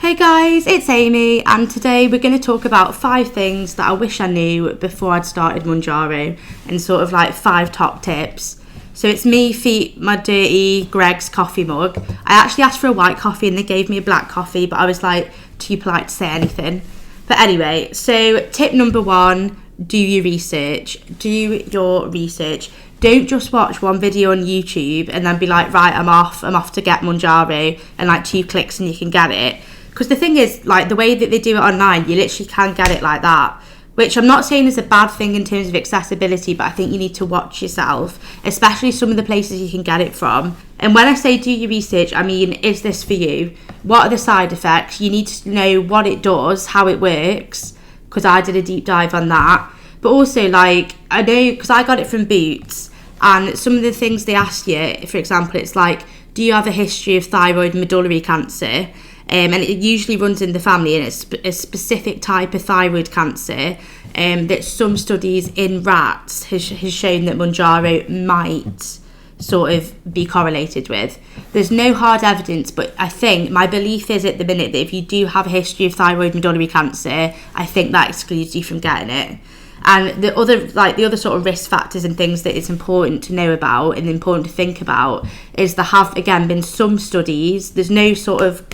Hey guys, it's Amy, and today we're going to talk about 5 things that I wish I knew before I'd started Mounjaro, and sort of like 5 top tips. So it's me, my dirty Greg's coffee mug. I actually asked for a white coffee and they gave me a black coffee, but I was like too polite to say anything. But anyway, so tip number 1, do your research. Do your research. Don't just watch one video on YouTube and then be like, right, I'm off to get Mounjaro, and like 2 clicks and you can get it. Because the thing is, like, the way that they do it online, you literally can get it like that. Which I'm not saying is a bad thing in terms of accessibility, but I think you need to watch yourself, especially some of the places you can get it from. And when I say do your research, I mean, is this for you? What are the side effects? You need to know what it does, how it works, because I did a deep dive on that. But also, like, I know, because I got it from Boots, and some of the things they ask you, for example, it's like, do you have a history of thyroid and medullary cancer? And it usually runs in the family, and it's a specific type of thyroid cancer that some studies in rats has shown that Mounjaro might sort of be correlated with. There's no hard evidence, but I think my belief is at the minute that if you do have a history of thyroid and medullary cancer, I think that excludes you from getting it. And the other sort of risk factors and things that it's important to know about and important to think about is there have, again, been some studies, there's no sort of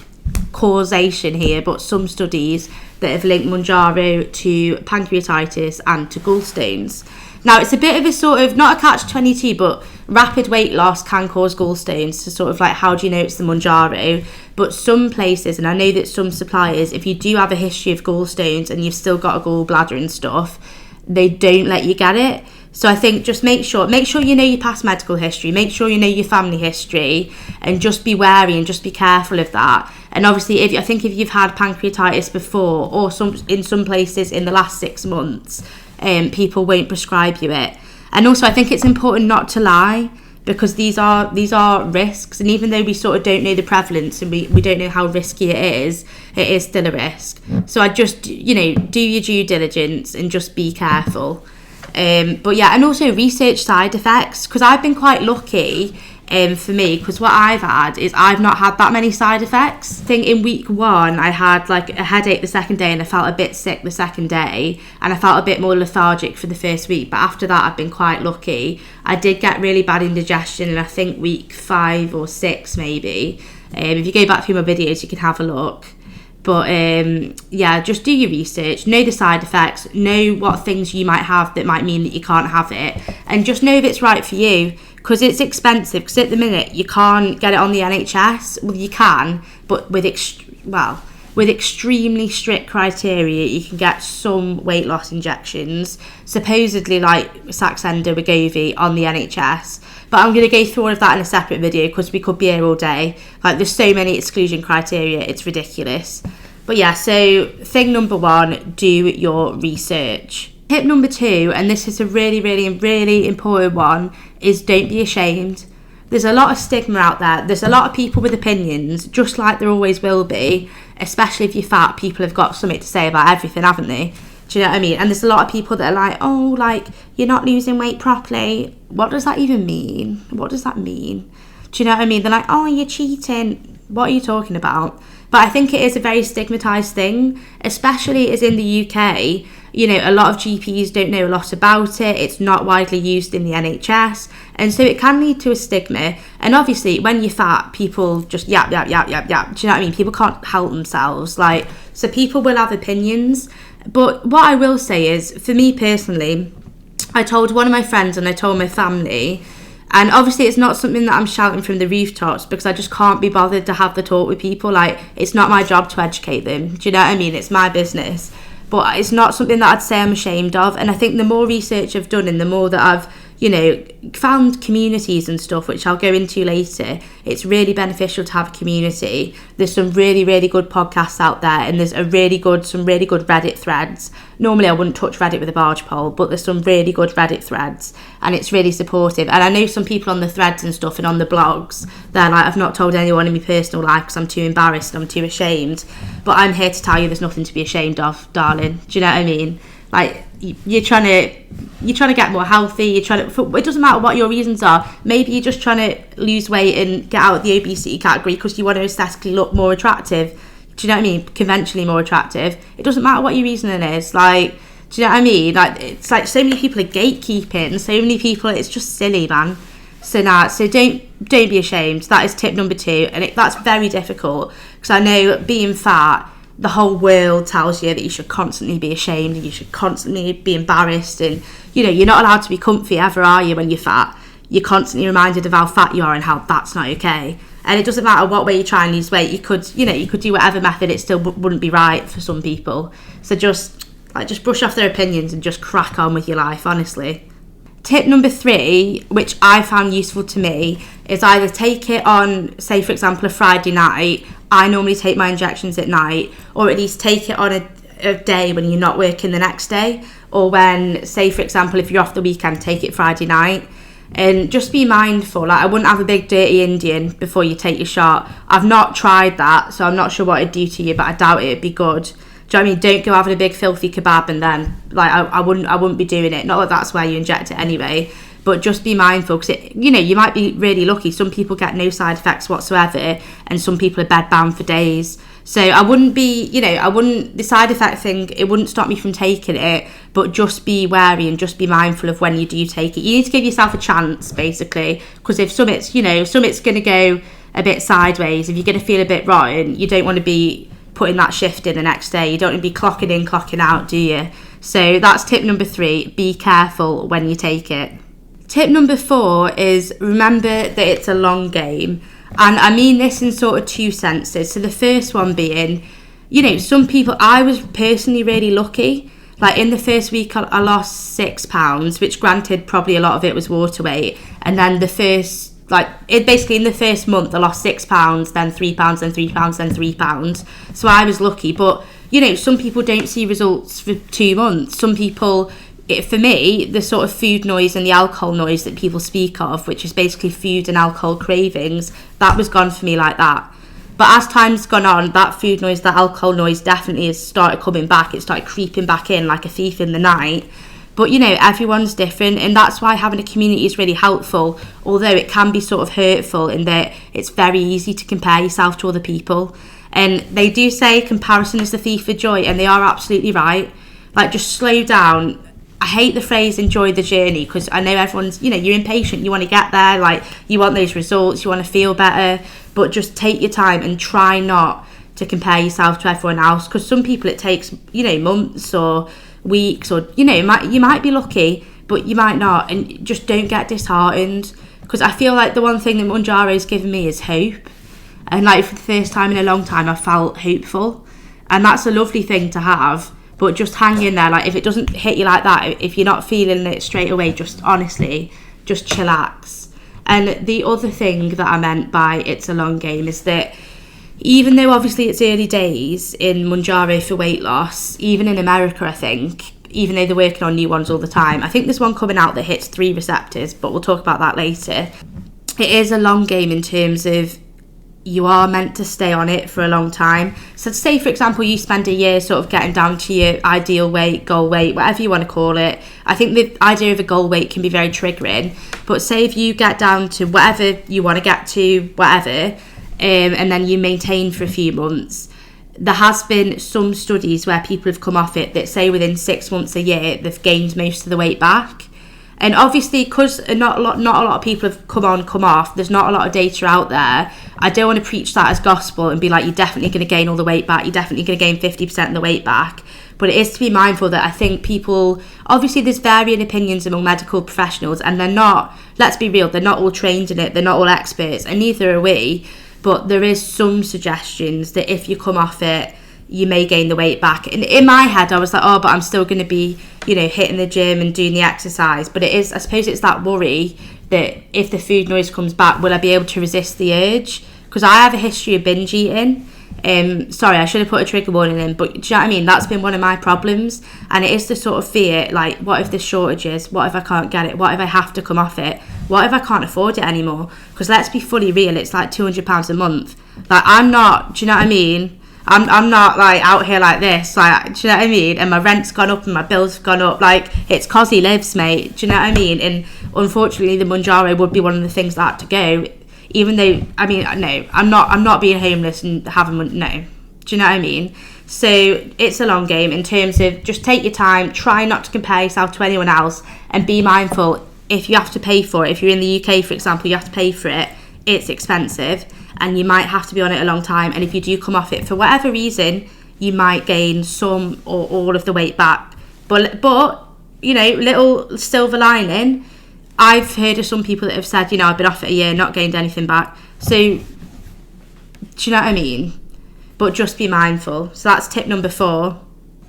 causation here, but some studies that have linked Mounjaro to pancreatitis and to gallstones. Now, it's a bit of a sort of, not a catch-22, but rapid weight loss can cause gallstones. So sort of like, how do you know it's the Mounjaro? But some places, and I know that some suppliers, if you do have a history of gallstones and you've still got a gallbladder and stuff, they don't let you get it. So I think just make sure you know your past medical history, make sure you know your family history, and just be wary and just be careful of that. And obviously, if you've had pancreatitis before, or in some places in the last 6 months, people won't prescribe you it. And also, I think it's important not to lie, because these are risks, and even though we sort of don't know the prevalence and we don't know how risky it is still a risk. So I just, do your due diligence and just be careful. But yeah, and also research side effects, because I've been quite lucky for me, because what I've had is I've not had that many side effects. I think in week 1 I had like a headache the second day, and I felt a bit sick the second day, and I felt a bit more lethargic for the first week, but after that I've been quite lucky. I did get really bad indigestion in I think week 5 or 6 maybe. If you go back through my videos you can have a look. But yeah, just do your research, know the side effects, know what things you might have that might mean that you can't have it, and just know if it's right for you, because it's expensive. Because at the minute you can't get it on the NHS. Well, you can, but with extremely strict criteria. You can get some weight loss injections, supposedly like Saxenda, Wegovy, on the NHS. But I'm going to go through all of that in a separate video, because we could be here all day. Like, there's so many exclusion criteria, it's ridiculous. But yeah, so thing number 1, do your research. Tip number 2, and this is a really, really, really important one, is don't be ashamed. There's a lot of stigma out there. There's a lot of people with opinions, just like there always will be, especially if you're fat. People have got something to say about everything, haven't they? Do you know what I mean? And there's a lot of people that are like, oh, like, you're not losing weight properly. What does that even mean? What does that mean? Do you know what I mean? They're like, oh, you're cheating. What are you talking about? But I think it is a very stigmatised thing, especially as in the UK. A lot of GPs don't know a lot about it. It's not widely used in the NHS. And so it can lead to a stigma. And obviously, when you're fat, people just yap. Do you know what I mean? People can't help themselves. So people will have opinions. But what I will say is, for me personally, I told one of my friends and I told my family, and obviously it's not something that I'm shouting from the rooftops, because I just can't be bothered to have the talk with people. Like, it's not my job to educate them. Do you know what I mean? It's my business. But it's not something that I'd say I'm ashamed of. And I think the more research I've done and the more that I've, found communities and stuff, which I'll go into later, it's really beneficial to have a community. There's some really, really good podcasts out there, and there's some really good Reddit threads. Normally I wouldn't touch Reddit with a barge pole, but there's some really good Reddit threads, and it's really supportive. And I know some people on the threads and stuff and on the blogs, they're like, I've not told anyone in my personal life because I'm too embarrassed, I'm too ashamed. But I'm here to tell you there's nothing to be ashamed of, darling. Do you know what I mean? Like, you're trying to get more healthy, it doesn't matter what your reasons are. Maybe you're just trying to lose weight and get out of the obesity category because you want to aesthetically look more attractive. do you know what I mean, conventionally more attractive, it doesn't matter what your reasoning is. Like, do you know what I mean? Like, it's like so many people are gatekeeping, so many people, it's just silly, man. So don't be ashamed. That is tip number 2, and that's very difficult, because I know being fat, the whole world tells you that you should constantly be ashamed and you should constantly be embarrassed, and you know, you're not allowed to be comfy ever, are you, when you're fat? You're constantly reminded of how fat you are and how that's not okay. And it doesn't matter what way you try and lose weight, you could do whatever method, it still wouldn't be right for some people. So just brush off their opinions and just crack on with your life, honestly. Tip number 3, which I found useful to me, is either take it on, say for example, a Friday night. I normally take my injections at night, or at least take it on a day when you're not working the next day, or when, say for example, if you're off the weekend, take it Friday night. And just be mindful. Like, I wouldn't have a big dirty Indian before you take your shot. I've not tried that, so I'm not sure what it'd do to you, but I doubt it'd be good. Do you know what I mean? Don't go having a big filthy kebab and then, like, I wouldn't be doing it. Not that that's where you inject it anyway, but just be mindful, because you might be really lucky. Some people get no side effects whatsoever, and some people are bedbound for days. So the side effect thing, it wouldn't stop me from taking it, but just be wary and just be mindful of when you do take it. You need to give yourself a chance, basically, because if something's going to go a bit sideways, if you're going to feel a bit rotten, you don't want to be putting that shift in the next day. You don't want to be clocking in, clocking out, do you? So that's tip number 3, be careful when you take it. Tip number 4 is remember that it's a long game. And I mean this in sort of 2 senses. So the first one being, some people, I was personally really lucky. Like, in the first week, I lost 6 pounds, which granted, probably a lot of it was water weight. And then in the first month, I lost 6 pounds, then 3 pounds, then 3 pounds, then 3 pounds. So I was lucky. But, some people don't see results for 2 months. Some people, for me, the sort of food noise and the alcohol noise that people speak of, which is basically food and alcohol cravings, that was gone for me like that. But as time's gone on, that food noise, that alcohol noise definitely has started coming back. It started creeping back in like a thief in the night. But, everyone's different, and that's why having a community is really helpful, although it can be sort of hurtful in that it's very easy to compare yourself to other people. And they do say comparison is the thief of joy, and they are absolutely right. Like, just slow down. I hate the phrase enjoy the journey, because I know everyone's, you're impatient, you want to get there, like, you want those results, you want to feel better, but just take your time and try not to compare yourself to everyone else, because some people it takes, months or weeks, or, you might be lucky, but you might not, and just don't get disheartened, because I feel like the one thing that Mounjaro's given me is hope, and like for the first time in a long time I felt hopeful, and that's a lovely thing to have. But just hang in there. Like, if it doesn't hit you like that, if you're not feeling it straight away, just honestly, just chillax. And the other thing that I meant by it's a long game is that even though obviously it's early days in Mounjaro for weight loss, even in America, I think, even though they're working on new ones all the time, I think there's one coming out that hits 3 receptors, but we'll talk about that later. It is a long game in terms of you are meant to stay on it for a long time. So say, for example, you spend a year sort of getting down to your ideal weight, goal weight, whatever you want to call it. I think the idea of a goal weight can be very triggering. But say if you get down to whatever you want to get to, whatever, and then you maintain for a few months, there has been some studies where people have come off it that say within 6 months, a year, they've gained most of the weight back. And obviously, because not a lot of people have come off, there's not a lot of data out there. I don't want to preach that as gospel and be like, you're definitely going to gain all the weight back, you're definitely going to gain 50% of the weight back. But it is to be mindful that I think people, obviously there's varying opinions among medical professionals, and they're not, let's be real, they're not all trained in it, they're not all experts, and neither are we. But there is some suggestions that if you come off it, you may gain the weight back. And in my head, I was like, but I'm still going to be, hitting the gym and doing the exercise. But it is, I suppose it's that worry that if the food noise comes back, will I be able to resist the urge? Because I have a history of binge eating. Sorry, I should have put a trigger warning in, but do you know what I mean? That's been one of my problems. And it is the sort of fear, like, what if there's shortages? What if I can't get it? What if I have to come off it? What if I can't afford it anymore? Because let's be fully real, it's like £200 a month. Like, I'm not, do you know what I mean? I'm not like out here like this, like, do you know what I mean? And my rent's gone up and my bills have gone up. Like, it's 'cause he lives, mate. Do you know what I mean? And unfortunately, the Mounjaro would be one of the things that had to go. Even though, I mean, no, I'm not being homeless and having, no, Do you know what I mean? So it's a long game in terms of just take your time, try not to compare yourself to anyone else, and be mindful if you have to pay for it. If you're in the UK, for example, you have to pay for it, it's expensive and you might have to be on it a long time. And if you do come off it for whatever reason, you might gain some or all of the weight back. But you know, little silver lining, I've heard of some people that have said, you know, I've been off it a year, not gained anything back. So, do you know what I mean? But just be mindful. So that's tip number 4.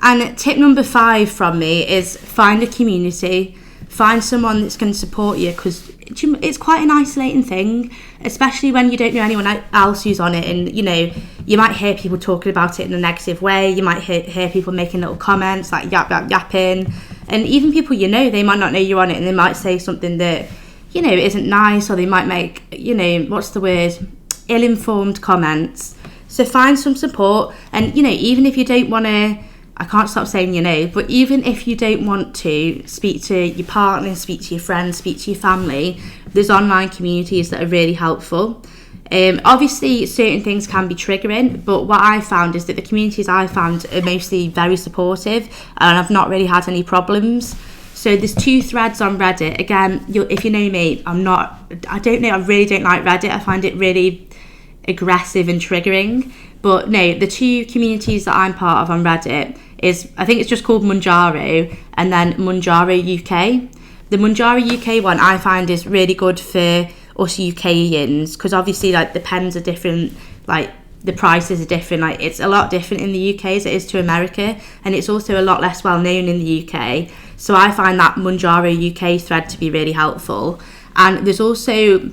And tip number 5 from me is find a community. Find someone that's going to support you, because it's quite an isolating thing, especially when you don't know anyone else who's on it. And, you know, you might hear people talking about it in a negative way. You might hear people making little comments like yapping. And even people you know, they might not know you're on it, and they might say something that, you know, isn't nice, or they might make, you know, what's the word, ill-informed comments. So find some support. And, you know, even if you don't want to, I can't stop saying, you know, but even if you don't want to speak to your partner, speak to your friends, speak to your family, there's online communities that are really helpful. Obviously, certain things can be triggering, but what I found is that the communities I found are mostly very supportive, and I've not really had any problems. So there's 2 threads on Reddit. Again, if you know me, I really don't like Reddit. I find it really aggressive and triggering. But no, the 2 communities that I'm part of on Reddit is, I think it's just called Mounjaro, and then Mounjaro UK. The Mounjaro UK one I find is really good for us UKians, because obviously, like, the pens are different, like the prices are different, like it's a lot different in the UK as it is to America, and it's also a lot less well known in the UK. So I find that Mounjaro UK thread to be really helpful. And there's also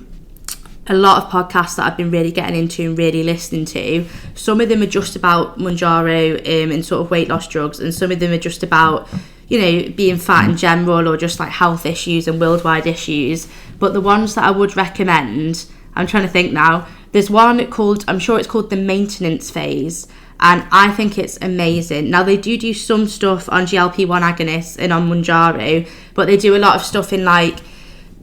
a lot of podcasts that I've been really getting into and really listening to. Some of them are just about Mounjaro and sort of weight loss drugs, and some of them are just about, you know, being fat in general, or just like health issues and worldwide issues. But the ones that I would recommend, I'm trying to think now, there's one called, I'm sure it's called The Maintenance Phase, and I think it's amazing. Now, they do some stuff on GLP-1 agonists and on Mounjaro, but they do a lot of stuff in, like,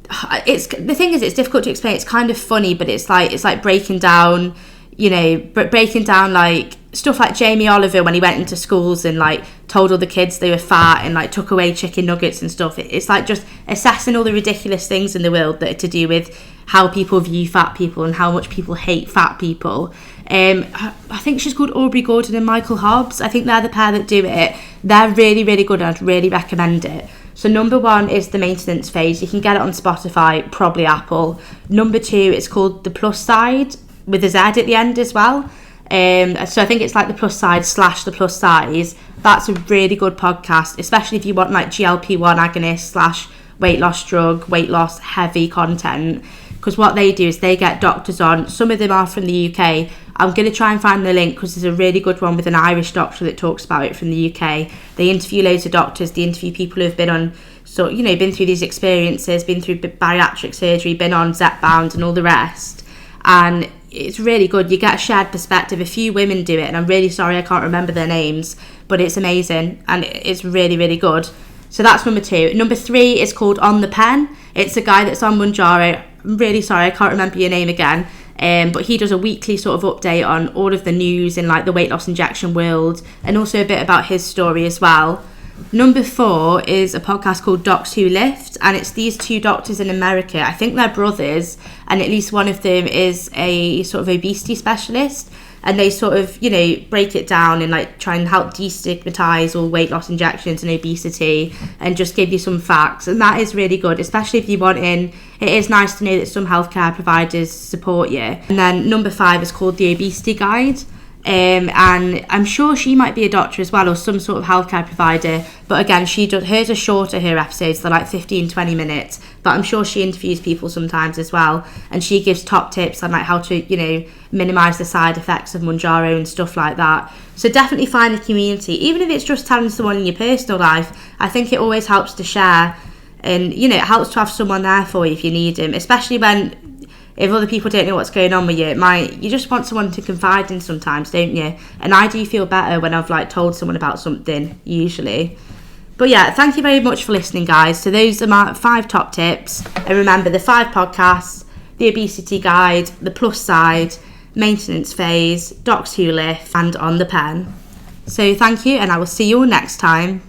the thing is, it's difficult to explain. It's kind of funny, but it's like breaking down, you know, breaking down like stuff like Jamie Oliver when he went into schools and like told all the kids they were fat and like took away chicken nuggets and stuff. It's like just assessing all the ridiculous things in the world that are to do with how people view fat people and how much people hate fat people. I think she's called Aubrey Gordon and Michael Hobbs. I think they're the pair that do it. They're really, really good, and I'd really recommend it. So number 1 is The Maintenance Phase. You can get it on Spotify, probably Apple. Number 2, it's called The Plus Side, with a Z at the end as well. So I think it's like The Plus Side / The Plus Size. That's a really good podcast, especially if you want like GLP-1 agonist / weight loss drug, weight loss heavy content. Because what they do is they get doctors on. Some of them are from the UK. I'm going to try and find the link, because there's a really good one with an Irish doctor that talks about it from the UK. They interview loads of doctors. They interview people who've been on, so, you know, been through these experiences, been through bariatric surgery, been on Zepbound and all the rest. And it's really good. You get a shared perspective. A few women do it, and I'm really sorry I can't remember their names, but it's amazing and it's really, really good. So that's number 2. Number 3 is called On the Pen. It's a guy that's on Mounjaro. I'm really sorry I can't remember your name again. But he does a weekly sort of update on all of the news in like the weight loss injection world, and also a bit about his story as well. Number 4 is a podcast called Docs Who Lift, and it's these 2 doctors in America. I think they're brothers, and at least one of them is a sort of obesity specialist, and they sort of, you know, break it down and like try and help destigmatize all weight loss injections and obesity, and just give you some facts. And that is really good, especially if you want in. It is nice to know that some healthcare providers support you. And then number 5 is called The Obesity Guide. And I'm sure she might be a doctor as well, or some sort of healthcare provider, but again, hers are shorter, her episodes, they're like 15-20 minutes, but I'm sure she interviews people sometimes as well, and she gives top tips on like how to, you know, minimize the side effects of Mounjaro and stuff like that. So definitely find a community, even if it's just telling someone in your personal life. I think it always helps to share, and, you know, it helps to have someone there for you if you need them, especially if other people don't know what's going on with you. You just want someone to confide in sometimes, don't you? And I do feel better when I've like told someone about something, usually. But yeah, thank you very much for listening, guys. So those are my 5 top tips. And remember, the 5 podcasts, the Obesity Guide, the Plus Side, maintenance phase, docs who lift, and on the pen. So thank you, and I will see you all next time.